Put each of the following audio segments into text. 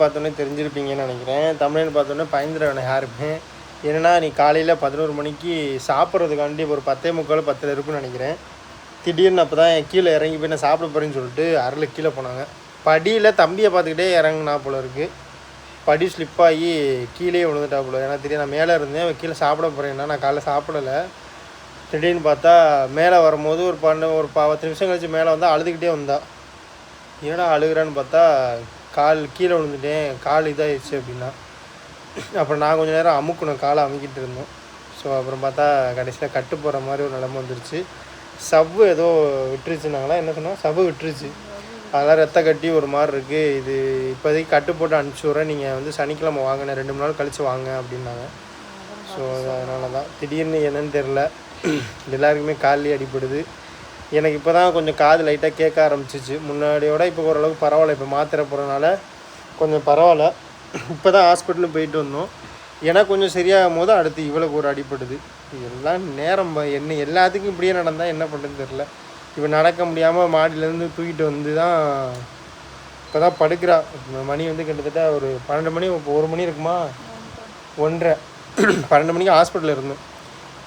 பார்த்தோன்னே தெரிஞ்சிருப்பீங்கன்னு நினைக்கிறேன். தமிழ்னு பார்த்தோன்னே பயந்துருவேன் யாருமே. ஏன்னா நீ காலையில் 11 மணிக்கு சாப்பிட்றதுக்காண்டி ஒரு 10:45 10 இருக்குன்னு நினைக்கிறேன். திடீர்னு அப்போ தான் கீழே இறங்கி போய் நான் சாப்பிட போகிறேன்னு சொல்லிட்டு அரையில் கீழே போனாங்க. படியில் தம்பியை பார்த்துக்கிட்டே இறங்குனா போல இருக்குது. படி ஸ்லிப்பாகி கீழே விழுந்துட்டா போல. ஏன்னா திடீர்னு நான் மேலே இருந்தேன், கீழே சாப்பிட போகிறேன்னா நான் காலைல சாப்பிடலை. திடீர்னு பார்த்தா மேலே வரும்போது ஒரு 10 நிமிஷம் கழிச்சு மேலே வந்தால் அழுதுகிட்டே வந்தா. ஏன்னா அழுகிறான்னு பார்த்தா கால் கீழே விழுந்துட்டேன், கால் இதாகிடுச்சு அப்படின்னா. அப்புறம் நான் கொஞ்சம் நேரம் அமுக்கணும், காலை அமுக்கிட்டு இருந்தோம். ஸோ அப்புறம் பார்த்தா கடைசியில் கட்டு போகிற மாதிரி ஒரு நிலமை வந்துருச்சு. சவ்வு ஏதோ விட்டுருச்சுனாங்களா, என்ன சொன்னால் சவ்வு விட்டுருச்சு. அதெல்லாம் ரத்த கட்டி ஒரு மாதிரி இருக்குது. இது இப்போதைக்கு கட்டு போட்டு அனுப்பிச்சி விட்றேன், நீங்கள் வந்து சனிக்கிழமை வாங்கினேன் 2 3 நாள் கழித்து வாங்க அப்படின்னாங்க. ஸோ அதனால தான் திடீர்னு என்னன்னு தெரில, எல்லாருக்குமே கால்லேயே அடிப்படுது. எனக்கு இப்போ தான் கொஞ்சம் காது லைட்டாக கேட்க ஆரம்பிச்சிச்சு. முன்னாடியோட இப்போ ஓரளவுக்கு பரவாயில்ல. இப்போ மாத்திரை போகிறதுனால கொஞ்சம் பரவாயில்ல. இப்போ தான் ஹாஸ்பிட்டலுக்கு போயிட்டு வந்தோம். ஏன்னா கொஞ்சம் சரியாகும் போது அடுத்து இவளுக்கு ஒரு அடிப்படுது. எல்லாம் நேரம் என்ன எல்லாத்துக்கும் இப்படியே நடந்தால் என்ன பண்ணுறதுன்னு தெரில. இப்போ நடக்க முடியாமல் மாடியிலேருந்து தூக்கிட்டு வந்து தான் இப்போ தான் படுக்கிறா. மணி வந்து கிட்டத்தட்ட ஒரு 12 மணி, இப்போ 1 மணி இருக்குமா, 1:30 12 மணிக்கு ஹாஸ்பிட்டலில் இருந்தோம்.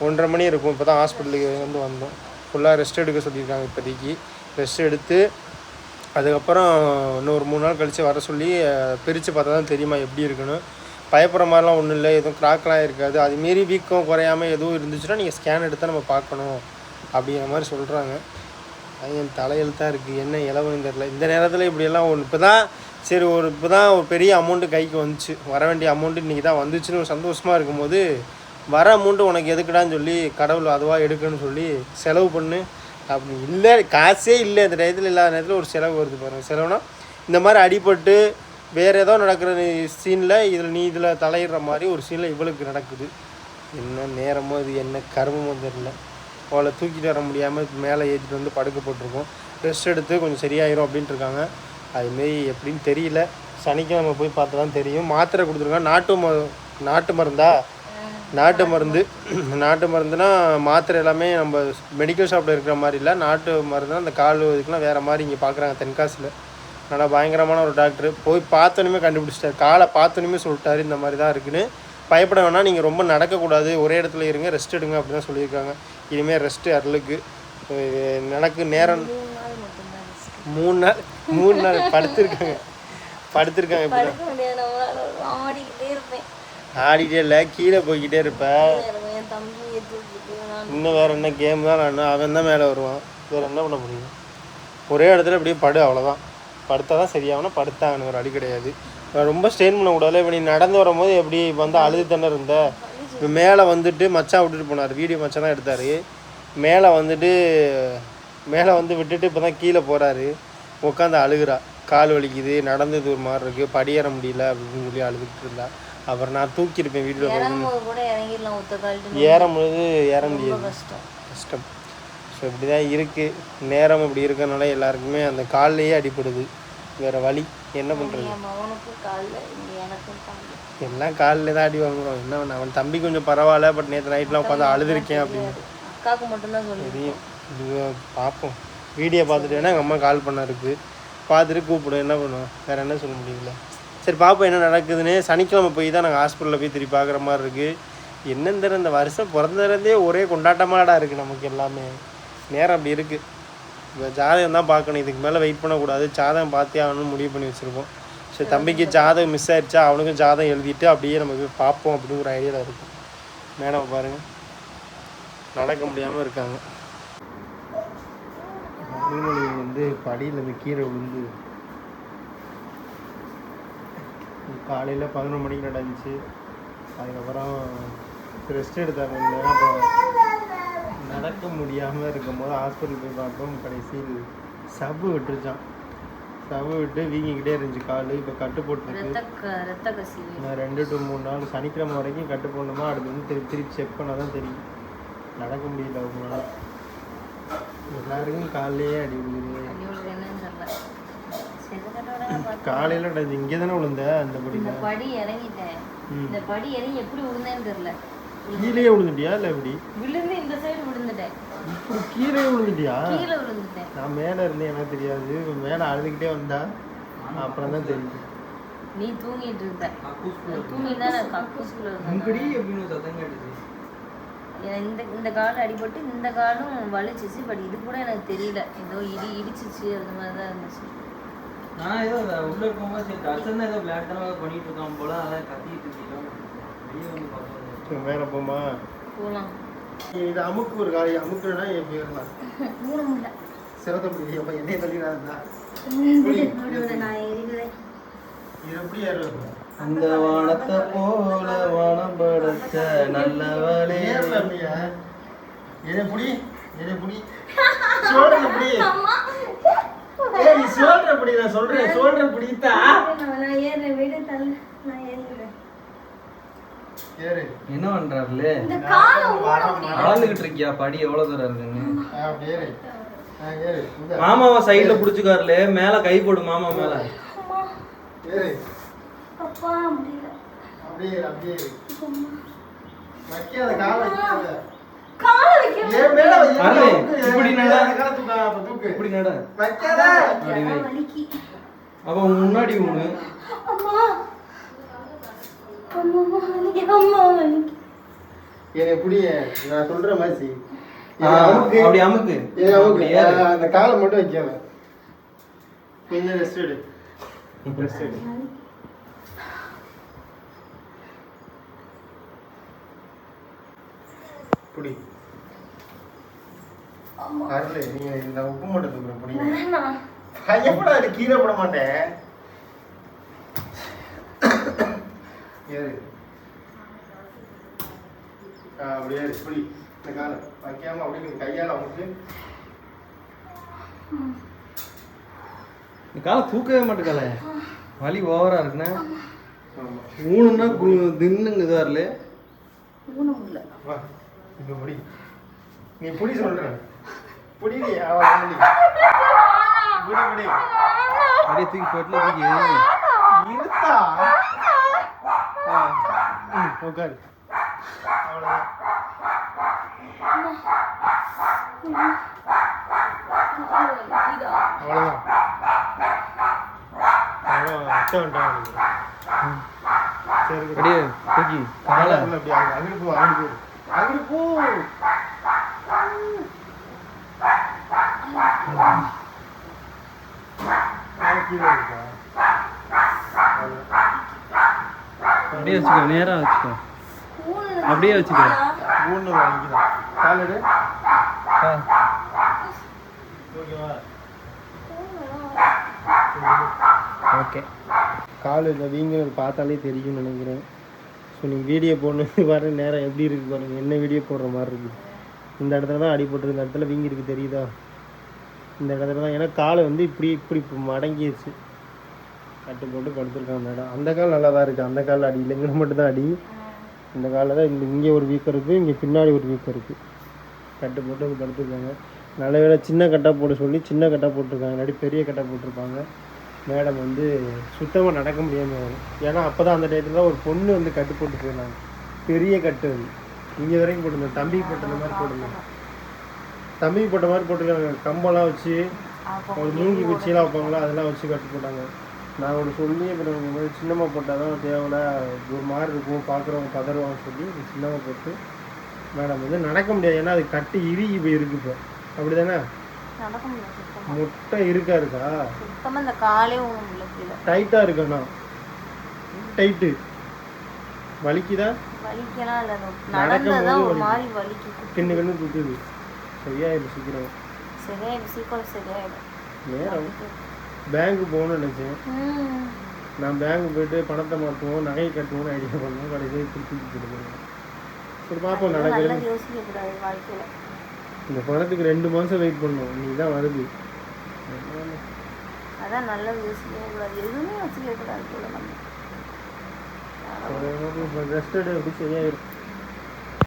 1:30 மணி இருக்கும். இப்போ தான் ஹாஸ்பிட்டலுக்கு வந்து வந்தோம். ஃபுல்லாக ரெஸ்ட் எடுக்க சொல்லியிருக்காங்க. இப்போதைக்கு ரெஸ்ட் எடுத்து அதுக்கப்புறம் இன்னொரு 3 நாள் கழித்து வர சொல்லி பிரித்து பார்த்தா தான் தெரியுமா எப்படி இருக்குன்னு. பயப்படுற மாதிரிலாம் ஒன்றும் இல்லை, எதுவும் கிராக்கெலாம் இருக்காது. அதுமாரி வீக்கம் குறையாமல் எதுவும் இருந்துச்சுன்னா நீங்கள் ஸ்கேன் எடுத்தால் நம்ம பார்க்கணும் அப்படிங்கிற மாதிரி சொல்கிறாங்க. என் தலையெழுத்தாக இருக்குது, என்ன இலவுன்னு தெரில. இந்த நேரத்தில் இப்படியெல்லாம் இப்போ தான் சரி இப்போ தான் ஒரு பெரிய அமௌண்ட்டு கைக்கு வந்துச்சு. வர வேண்டிய அமௌண்ட்டு இன்றைக்கி தான் வந்துச்சுன்னு ஒரு சந்தோஷமாக இருக்கும்போது, வர அமௌண்ட்டு உனக்கு எதுக்குடான்னு சொல்லி கடவுள் அதுவாக எடுக்குன்னு சொல்லி செலவு பண்ணு அப்படி இல்லை. காசே இல்லை இந்த டயத்தில், இல்லாத நேரத்தில் ஒரு செலவு வருது பாருங்கள். செலவுனா இந்த மாதிரி அடிபட்டு வேறு ஏதோ நடக்கிற சீனில் இதில் தலையிடுற மாதிரி ஒரு சீனில் இவளுக்கு நடக்குது. என்ன நேரமோ இது என்ன கர்மமோ தெரியல. அவளை தூக்கிட்டு வர முடியாமல் மேலே ஏற்றிட்டு வந்து படுக்க போட்டிருக்கோம். ரெஸ்ட் எடுத்து கொஞ்சம் சரியாயிரும் அப்படின்ட்டு இருக்காங்க. அதுமாரி எப்படின்னு தெரியல. சனிக்கிழமை போய் பார்த்தா தான் தெரியும். மாத்திரை கொடுத்துருக்காங்க. நாட்டு மருந்தா, நாட்டு மருந்துனா மாத்திரை எல்லாமே நம்ம மெடிக்கல் ஷாப்பில் இருக்கிற மாதிரி இல்லை. நாட்டு மருந்துனா அந்த கால் இதுக்கெலாம் வேறு மாதிரி இங்கே பார்க்குறாங்க தென்காசியில். நல்லா பயங்கரமான ஒரு டாக்டர். போய் பார்த்தோன்னே கண்டுபிடிச்சிட்டார். காலை பார்த்தோன்னே சொல்லிட்டாரு இந்த மாதிரி தான் இருக்குன்னு. பயப்பட வேணாம், நீங்கள் ரொம்ப நடக்கக்கூடாது, ஒரே இடத்துல இருங்க, ரெஸ்ட் எடுங்க அப்படி தான் சொல்லியிருக்காங்க. இனிமேல் ரெஸ்ட்டு அருளுக்கு எனக்கு நேரம் 3 நாள் படுத்துருக்காங்க. இப்போ ஆடிட்டே இல்லை, கீழே போய்கிட்டே இருப்பேன். இன்னும் வேறு என்ன கேம் தான் நான் அவன் தான் மேலே வருவான். வேறு என்ன பண்ண முடியும்? ஒரே இடத்துல அப்படியே படு, அவ்வளோதான். படுத்தா தான் சரியாகணும், படுத்தாங்கன்னு ஒரு அடி கிடையாது. ரொம்ப ஸ்ட்ரெயின் பண்ணக்கூடாது. இப்போ நீ நடந்து வரும்போது எப்படி வந்து அழுது தானே இருந்த. இப்போ மேலே வந்துட்டு மச்சான் விட்டுட்டு போனார், வீடியோ மச்சான் தான் எடுத்தார். மேலே வந்து விட்டுட்டு இப்போ தான் கீழே போகிறாரு. உட்காந்து அழுகிறா, கால் வலிக்குது, நடந்தது ஒரு மாதிரி இருக்குது, படியேற முடியல அப்படின்னு சொல்லி அழுதுகிட்டு இருந்தா. அப்புறம் நான் தூக்கியிருப்பேன் வீட்டில். ஏறும்போது ஏற முடியாது, கஷ்டம். ஸோ இப்படி தான் இருக்குது. நேரம் இப்படி இருக்கிறனால எல்லாருக்குமே அந்த கால்லையே அடிப்படுது. வேறு வழி என்ன பண்ணுறது? எல்லாம் காலில் தான் அடி வாங்குறோம். என்ன பண்ண, அவன் தம்பி கொஞ்சம் பரவாயில்ல. பட் நேற்று நைட்லாம் உட்காந்து அழுதுருக்கேன் அப்படின்னு தெரியும். இது பார்ப்போம். வீடியோ பார்த்துட்டு வேணா எங்கள் அம்மா கால் பண்ண இருக்குது, பார்த்துட்டு கூப்பிடும். என்ன பண்ணுவோம், வேறு என்ன சொல்ல முடியல. சரி பார்ப்போம் என்ன நடக்குதுன்னு. சனிக்கிழமை போய் தான் நாங்கள் ஹாஸ்பிட்டலில் போய் திருப்பி பார்க்குற மாதிரி இருக்குது. என்னன்னு தெரியல, இந்த வருஷம் பிறந்ததுலேருந்தே ஒரே கொண்டாட்டமாடா இருக்குது நமக்கு எல்லாமே. நேரம் அப்படி இருக்குது. இப்போ ஜாதகம் தான் பார்க்கணும், இதுக்கு மேலே வெயிட் பண்ணக்கூடாது. ஜாதகம் பார்த்தே ஆகணும்னு முடிவு பண்ணி வச்சுருக்கோம். சரி தம்பிக்கு ஜாதகம் மிஸ் ஆகிடுச்சா, அவனுக்கும் ஜாதகம் எழுதிட்டு அப்படியே நம்ம போய் பார்ப்போம் அப்படின்னு ஒரு ஐடியாவில் இருக்கும். மேடம் பாருங்கள் நடக்க முடியாமல் இருக்காங்க. அருள்மொழி வந்து படியில் இந்த கீரை விழுந்து காலையில் 11 மணிக்கு நடந்துச்சு. அதுக்கப்புறம் ரெஸ்ட் எடுத்தாங்க. அப்புறம் நடக்க முடியாமல் இருக்கும்போது ஹாஸ்பிட்டல் போய் பார்த்தோம். கடைசியில் சவ்வு விட்டுருச்சான். சவ்வு விட்டு வீங்கிக்கிட்டே இருந்துச்சு கால். இப்போ கட்டு போட்டுருக்கு. நான் 2 to 3 நாள் சனிக்கிழமை வரைக்கும் கட்டு போடணுமா. அடுத்து வந்து திருப்பி செக் பண்ணால் தான் தெரியும். நடக்க முடியல அவங்களால. எல்லாருக்கும் காலையே அடி விழுது. காலையில் இங்கே தானே விழுந்த. அந்த படி இறங்கிட்டேன். இந்த படி இறங்கி எப்படி விழுந்தேன்னு தெரியல. கீழே விழுந்துட்டியா இல்லை எப்படி? விழுந்து இந்த சைடு விழுந்துட்டேன். இப்படி கீழே விழுந்துட்டியா? கீழே விழுந்துட்டேன். நான் மேலே இருந்தேன், எனக்கு தெரியாது. மேலே அழுதுகிட்டே வந்தா அப்புறம் தான் தெரியுது. நீ தூங்கிட்டு இருந்த. தூங்கினா நான் கக்கூஸ்குள்ள இருந்தேன். இந்த கால் அடிபட்டு இந்த காலும் வலிச்சிச்சு. பட் இது கூட எனக்கு தெரியல, ஏதோ இடிச்சிச்சு அந்த மாதிரி தான் இருந்துச்சு. நான் ஏதோ உள்ள இருக்கும்போது சரி டர்சன் ஏதோ பிளாட்டராக பண்ணிட்டு இருக்கான் போல, அதான் கத்திட்டு இருக்கோம். வெளியே வந்து பார்த்தோம். மேலே போமா போகலாம். இது அமுக்கு ஒரு காய் அமுக்குனா எப்படி வரலாம்? மூணு முட்டை சிரத்தை பிடிச்சி அப்போ என்னைய தள்ளிடாதுதா நான் ஏறிடுவேன். இது எப்படி ஏறுறது? அந்த வானத்தை போல வானம் படைச்ச நல்லவளே. என்னை புடி சோழனை புடி. நீ சோழனை புடி, நான் சொல்றேன் சோழனை பிடித்தா. நான் ஏறேன், விடு தள்ளு, நான் ஏறிடுவேன். ஏறு. என்ன பண்றாருல? வளர்ந்துகிட்டு இருக்கியா? படி எவ்வளவு தூரம் இருக்குன்னு ஏறு. ஏறு. மாமாவை சைடுல புடிச்சுக்காருல, மேல கை போடு மாமா மேல. ஏறு. அப்பா முடியல. அப்படியே வைக்காத காலை வைக்காத. காலை வைக்க. ஏன் மேல அரே இப்படி நட. காலை தூக்கு. இப்படி நட. வைக்காத. வலிக்கி. அப்ப முன்னாடி ஊனு. அம்மா. அம்மா வலிக்கி. அம்மா வலிக்கி. ஏன் எப்படி நான் சொல்ற மாதிரி அப்படி அமுக்கு. அந்த காலை மட்டும் வைக்காத. கொஞ்சம் ரெஸ்ட் எடு. புடி. அருளே, நீங்க இந்த உப்பு மட்டும் தூக்குற புடி. எப்படா அது கீழே போட மாட்டேன். ஏறு. அப்படியே புடி. இந்த காலை வைக்காம அப்படியே கையால அமுக்கு. இந்த காலை தூக்கவே மாட்டேங்கல, வலி ஓவரா இருக்குண்ணே. ஊனுன்னா தின்னுங்க இதாருல. ஊனம் இல்ல. வா இங்க புடி. நீ புடி சொல்றேன். புடிடி அவளை புடி. அப்படியே தூக்கி போட்டுல தூக்கி இருத்தா. உட்காரு. அவ்வளோதான். அவ்வளோதான். அத்தை வந்துட்டாங்க. சரி அப்படியே தூக்கி காலை அப்படி அங்கிட்டு போ. அங்கிட்டு போ. கீழே இருக்கா? அப்படியே வச்சுக்கோ, நேரா வச்சுக்கோ, அப்படியே வச்சுக்கோ. ஊன்னு வாங்கிக்கலாம். காலடு. ஓகேவா? ஓகே. கால் இந்த வீங்கிறது பார்த்தாலே தெரியும்னு நினைக்கிறேன். ஸோ நீங்கள் வீடியோ போடணும் பாரு, நேரம் எப்படி இருக்குது பாருங்கள். என்ன வீடியோ போடுற மாதிரி இருக்குது. இந்த இடத்துல தான் அடிபட்டு, இந்த இடத்துல வீங்கி இருக்குது தெரியுதா? இந்த இடத்துல தான். ஏன்னா காலை வந்து இப்படி இப்போ மடங்கிடுச்சு. கட்டு போட்டு படுத்துருக்கான் அந்த இடம். அந்த கால் நல்லா தான் இருக்குது. அந்த காலில் அடி இல்லைங்கிற மட்டும் தான் அடி. இந்த காலில் தான் இங்கே ஒரு வீக்கம் இருக்குது, இங்கே பின்னாடி ஒரு வீக்கம் இருக்குது. கட்டு போட்டு வந்து படுத்துருக்காங்க. நல்ல வேளை சின்ன கட்டாக போட சொல்லி சின்ன கட்டாக போட்டிருக்காங்க, இல்லாட்டி பெரிய கட்டாக போட்டிருப்பாங்க. மேடம் வந்து சுத்தமாக நடக்க முடியாமல் வரும். ஏன்னா அப்போ தான் அந்த டயத்தில் ஒரு பொண்ணு வந்து கட்டு போட்டு போயிருந்தாங்க. பெரிய கட்டு அது இங்கே வரைக்கும் போட்டிருந்தேன். தம்பிக்கு போட்ட மாதிரி போட்டிருந்தேன். தம்பிக்கு போட்ட மாதிரி போட்டிருக்காங்க. கம்பெல்லாம் வச்சு ஒரு மூங்கி குச்சியெல்லாம் வைப்பாங்களா, அதெல்லாம் வச்சு கட்டு போட்டாங்க. நான் ஒன்று சொல்லி அப்புறம் இந்த மாதிரி சின்னமாக போட்டால் தான் தேவையில்ல, ஒரு மாதிரி இருக்கும், பார்க்குறவங்க பதறுவான்னு சொல்லி சின்னமாக போட்டு மேடம் வந்து நடக்க முடியாது. ஏன்னா அது கட்டு இறுகி போய் இருக்கு. இப்போ அப்படி தானே முட்டை இருக்கா சுத்தமாக இந்த காலே ஒன்றும் டைட்டாக இருக்குண்ணா. டைட்டு வலிக்குதா? வலிக்கலாம் இல்லை, நடந்ததான் ஒரு மாதிரி வலிக்கு. கிண்ணு குத்துது. சரியாயிடும் சீக்கிரம். சீக்கிரம் சரியாயிடும். நேரம் பேங்க்கு போகணும்னு நினச்சேன். நான் பேங்க்கு போயிட்டு பணத்தை மாற்றுவோம், நகையை கட்டுவோம்னு ஐடியா பண்ணுவோம். கடைசியாக திருப்பி கொடுக்கணும். சரி பார்ப்போம் நடக்கிறது. யோசிக்கக்கூடாது வாழ்க்கையில். இந்த பணத்துக்கு 2 மாதம் வெயிட் பண்ணோம். நீ தான் வருது. அதான் நல்லது, யோசிக்கக்கூடாது, எதுவுமே யோசிக்கக்கூடாது போல. நம்ம ரெஸ்ட் எடு, எப்படி சரியாயிடும்.